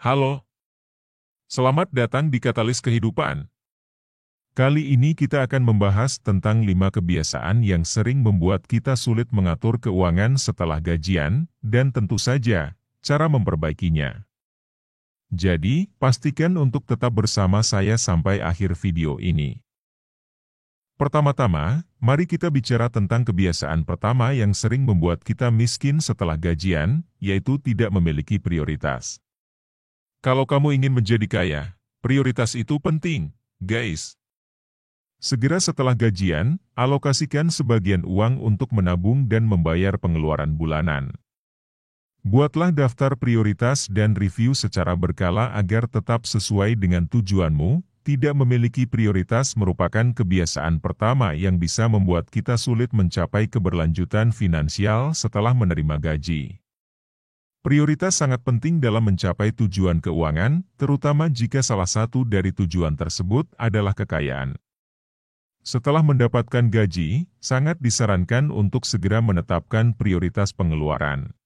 Halo, selamat datang di Katalis Kehidupan. Kali ini kita akan membahas tentang 5 kebiasaan yang sering membuat kita sulit mengatur keuangan setelah gajian, dan tentu saja, cara memperbaikinya. Jadi, pastikan untuk tetap bersama saya sampai akhir video ini. Pertama-tama, mari kita bicara tentang kebiasaan pertama yang sering membuat kita miskin setelah gajian, yaitu tidak memiliki prioritas. Kalau kamu ingin menjadi kaya, prioritas itu penting, guys. Segera setelah gajian, alokasikan sebagian uang untuk menabung dan membayar pengeluaran bulanan. Buatlah daftar prioritas dan review secara berkala agar tetap sesuai dengan tujuanmu. Tidak memiliki prioritas merupakan kebiasaan pertama yang bisa membuat kita sulit mencapai keberlanjutan finansial setelah menerima gaji. Prioritas sangat penting dalam mencapai tujuan keuangan, terutama jika salah satu dari tujuan tersebut adalah kekayaan. Setelah mendapatkan gaji, sangat disarankan untuk segera menetapkan prioritas pengeluaran.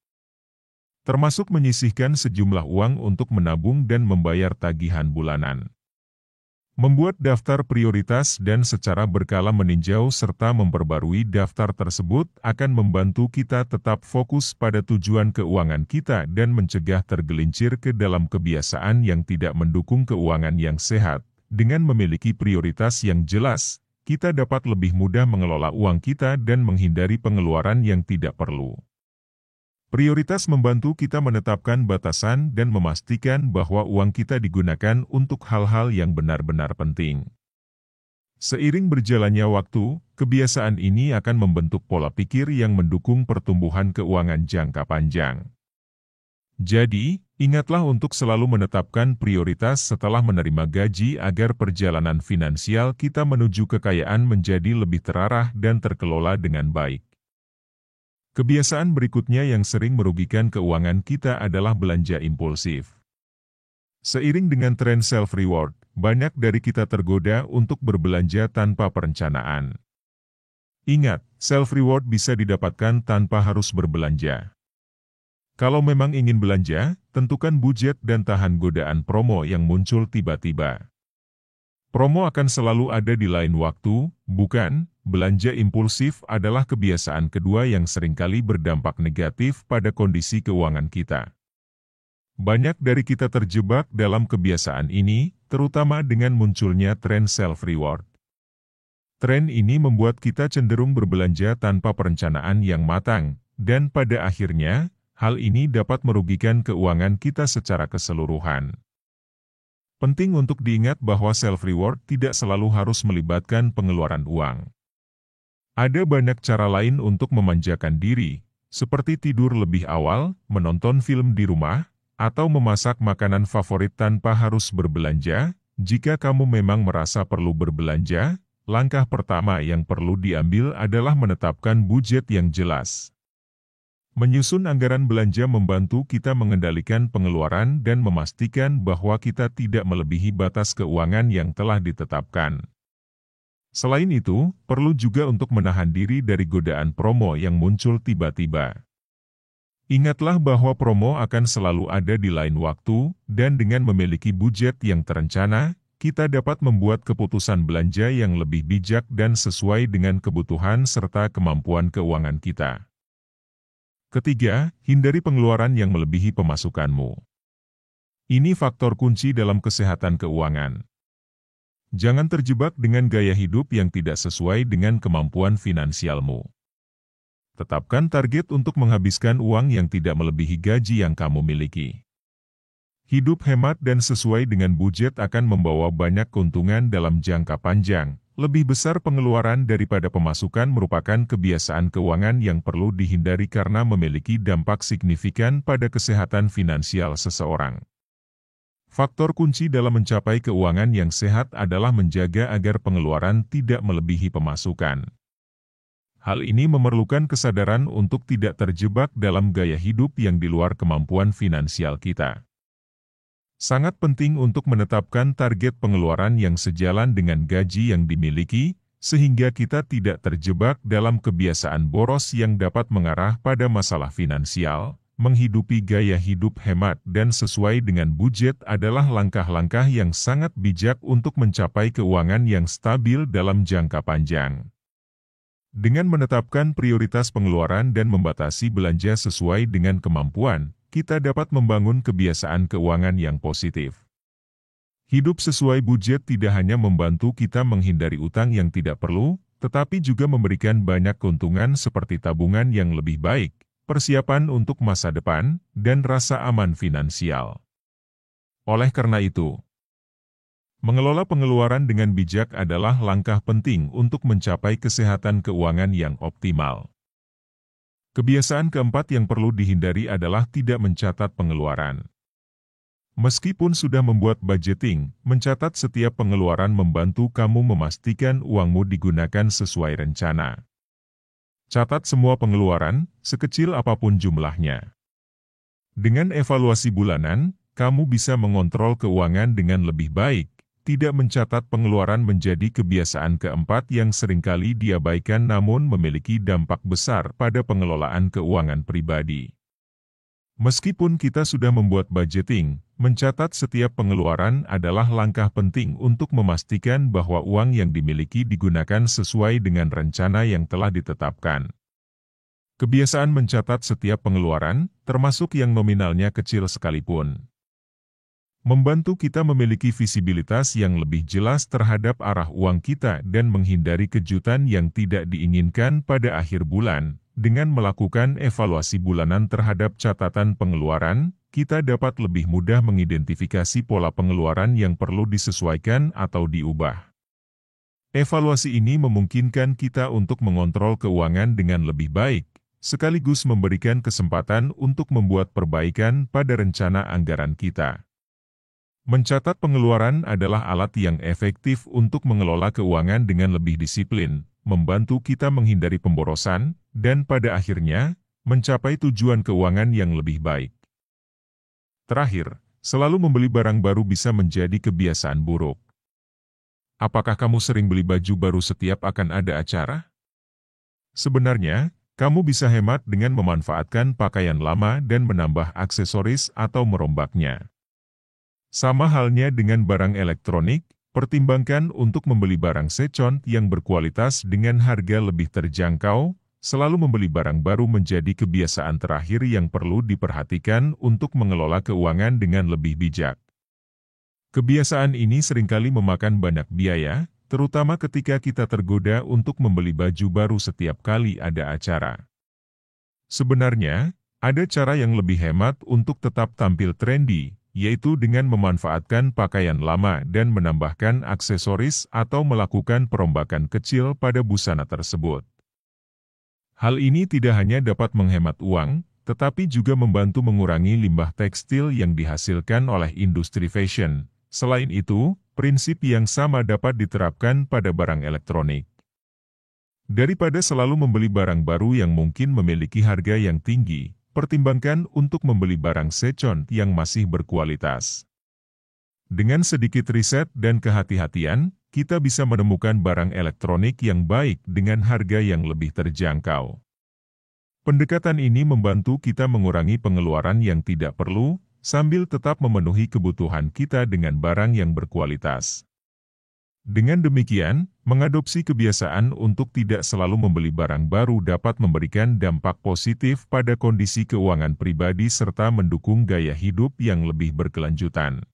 Termasuk menyisihkan sejumlah uang untuk menabung dan membayar tagihan bulanan. Membuat daftar prioritas dan secara berkala meninjau serta memperbarui daftar tersebut akan membantu kita tetap fokus pada tujuan keuangan kita dan mencegah tergelincir ke dalam kebiasaan yang tidak mendukung keuangan yang sehat. Dengan memiliki prioritas yang jelas, kita dapat lebih mudah mengelola uang kita dan menghindari pengeluaran yang tidak perlu. Prioritas membantu kita menetapkan batasan dan memastikan bahwa uang kita digunakan untuk hal-hal yang benar-benar penting. Seiring berjalannya waktu, kebiasaan ini akan membentuk pola pikir yang mendukung pertumbuhan keuangan jangka panjang. Jadi, ingatlah untuk selalu menetapkan prioritas setelah menerima gaji agar perjalanan finansial kita menuju kekayaan menjadi lebih terarah dan terkelola dengan baik. Kebiasaan berikutnya yang sering merugikan keuangan kita adalah belanja impulsif. Seiring dengan tren self-reward, banyak dari kita tergoda untuk berbelanja tanpa perencanaan. Ingat, self-reward bisa didapatkan tanpa harus berbelanja. Kalau memang ingin belanja, tentukan budget dan tahan godaan promo yang muncul tiba-tiba. Promo akan selalu ada di lain waktu, bukan? Belanja impulsif adalah kebiasaan kedua yang seringkali berdampak negatif pada kondisi keuangan kita. Banyak dari kita terjebak dalam kebiasaan ini, terutama dengan munculnya tren self-reward. Tren ini membuat kita cenderung berbelanja tanpa perencanaan yang matang, dan pada akhirnya, hal ini dapat merugikan keuangan kita secara keseluruhan. Penting untuk diingat bahwa self-reward tidak selalu harus melibatkan pengeluaran uang. Ada banyak cara lain untuk memanjakan diri, seperti tidur lebih awal, menonton film di rumah, atau memasak makanan favorit tanpa harus berbelanja. Jika kamu memang merasa perlu berbelanja, langkah pertama yang perlu diambil adalah menetapkan budget yang jelas. Menyusun anggaran belanja membantu kita mengendalikan pengeluaran dan memastikan bahwa kita tidak melebihi batas keuangan yang telah ditetapkan. Selain itu, perlu juga untuk menahan diri dari godaan promo yang muncul tiba-tiba. Ingatlah bahwa promo akan selalu ada di lain waktu, dan dengan memiliki budget yang terencana, kita dapat membuat keputusan belanja yang lebih bijak dan sesuai dengan kebutuhan serta kemampuan keuangan kita. Ketiga, hindari pengeluaran yang melebihi pemasukanmu. Ini faktor kunci dalam kesehatan keuangan. Jangan terjebak dengan gaya hidup yang tidak sesuai dengan kemampuan finansialmu. Tetapkan target untuk menghabiskan uang yang tidak melebihi gaji yang kamu miliki. Hidup hemat dan sesuai dengan budget akan membawa banyak keuntungan dalam jangka panjang. Lebih besar pengeluaran daripada pemasukan merupakan kebiasaan keuangan yang perlu dihindari karena memiliki dampak signifikan pada kesehatan finansial seseorang. Faktor kunci dalam mencapai keuangan yang sehat adalah menjaga agar pengeluaran tidak melebihi pemasukan. Hal ini memerlukan kesadaran untuk tidak terjebak dalam gaya hidup yang di luar kemampuan finansial kita. Sangat penting untuk menetapkan target pengeluaran yang sejalan dengan gaji yang dimiliki, sehingga kita tidak terjebak dalam kebiasaan boros yang dapat mengarah pada masalah finansial. menghidupi gaya hidup hemat dan sesuai dengan budget adalah langkah-langkah yang sangat bijak untuk mencapai keuangan yang stabil dalam jangka panjang. Dengan menetapkan prioritas pengeluaran dan membatasi belanja sesuai dengan kemampuan, kita dapat membangun kebiasaan keuangan yang positif. Hidup sesuai budget tidak hanya membantu kita menghindari utang yang tidak perlu, tetapi juga memberikan banyak keuntungan seperti tabungan yang lebih baik, persiapan untuk masa depan, dan rasa aman finansial. Oleh karena itu, mengelola pengeluaran dengan bijak adalah langkah penting untuk mencapai kesehatan keuangan yang optimal. Kebiasaan keempat yang perlu dihindari adalah tidak mencatat pengeluaran. Meskipun sudah membuat budgeting, mencatat setiap pengeluaran membantu kamu memastikan uangmu digunakan sesuai rencana. Catat semua pengeluaran, sekecil apapun jumlahnya. Dengan evaluasi bulanan, kamu bisa mengontrol keuangan dengan lebih baik. Tidak mencatat pengeluaran menjadi kebiasaan keempat yang seringkali diabaikan namun memiliki dampak besar pada pengelolaan keuangan pribadi. Meskipun kita sudah membuat budgeting, mencatat setiap pengeluaran adalah langkah penting untuk memastikan bahwa uang yang dimiliki digunakan sesuai dengan rencana yang telah ditetapkan. Kebiasaan mencatat setiap pengeluaran, termasuk yang nominalnya kecil sekalipun, membantu kita memiliki visibilitas yang lebih jelas terhadap arah uang kita dan menghindari kejutan yang tidak diinginkan pada akhir bulan. Dengan melakukan evaluasi bulanan terhadap catatan pengeluaran, kita dapat lebih mudah mengidentifikasi pola pengeluaran yang perlu disesuaikan atau diubah. Evaluasi ini memungkinkan kita untuk mengontrol keuangan dengan lebih baik, sekaligus memberikan kesempatan untuk membuat perbaikan pada rencana anggaran kita. Mencatat pengeluaran adalah alat yang efektif untuk mengelola keuangan dengan lebih disiplin, membantu kita menghindari pemborosan, dan pada akhirnya, mencapai tujuan keuangan yang lebih baik. Terakhir, selalu membeli barang baru bisa menjadi kebiasaan buruk. Apakah kamu sering beli baju baru setiap akan ada acara? Sebenarnya, kamu bisa hemat dengan memanfaatkan pakaian lama dan menambah aksesoris atau merombaknya. Sama halnya dengan barang elektronik, pertimbangkan untuk membeli barang second yang berkualitas dengan harga lebih terjangkau. Selalu membeli barang baru menjadi kebiasaan terakhir yang perlu diperhatikan untuk mengelola keuangan dengan lebih bijak. Kebiasaan ini seringkali memakan banyak biaya, terutama ketika kita tergoda untuk membeli baju baru setiap kali ada acara. Sebenarnya, ada cara yang lebih hemat untuk tetap tampil trendy, yaitu dengan memanfaatkan pakaian lama dan menambahkan aksesoris atau melakukan perombakan kecil pada busana tersebut. Hal ini tidak hanya dapat menghemat uang, tetapi juga membantu mengurangi limbah tekstil yang dihasilkan oleh industri fashion. Selain itu, prinsip yang sama dapat diterapkan pada barang elektronik. Daripada selalu membeli barang baru yang mungkin memiliki harga yang tinggi, pertimbangkan untuk membeli barang second yang masih berkualitas. Dengan sedikit riset dan kehati-hatian, kita bisa menemukan barang elektronik yang baik dengan harga yang lebih terjangkau. Pendekatan ini membantu kita mengurangi pengeluaran yang tidak perlu, sambil tetap memenuhi kebutuhan kita dengan barang yang berkualitas. Dengan demikian, mengadopsi kebiasaan untuk tidak selalu membeli barang baru dapat memberikan dampak positif pada kondisi keuangan pribadi serta mendukung gaya hidup yang lebih berkelanjutan.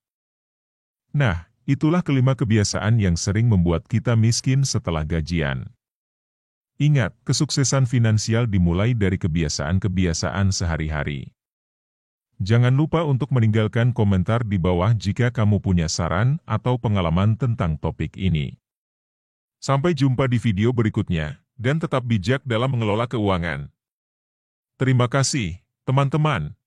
Nah, itulah kelima kebiasaan yang sering membuat kita miskin setelah gajian. Ingat, kesuksesan finansial dimulai dari kebiasaan-kebiasaan sehari-hari. Jangan lupa untuk meninggalkan komentar di bawah jika kamu punya saran atau pengalaman tentang topik ini. Sampai jumpa di video berikutnya, dan tetap bijak dalam mengelola keuangan. Terima kasih, teman-teman.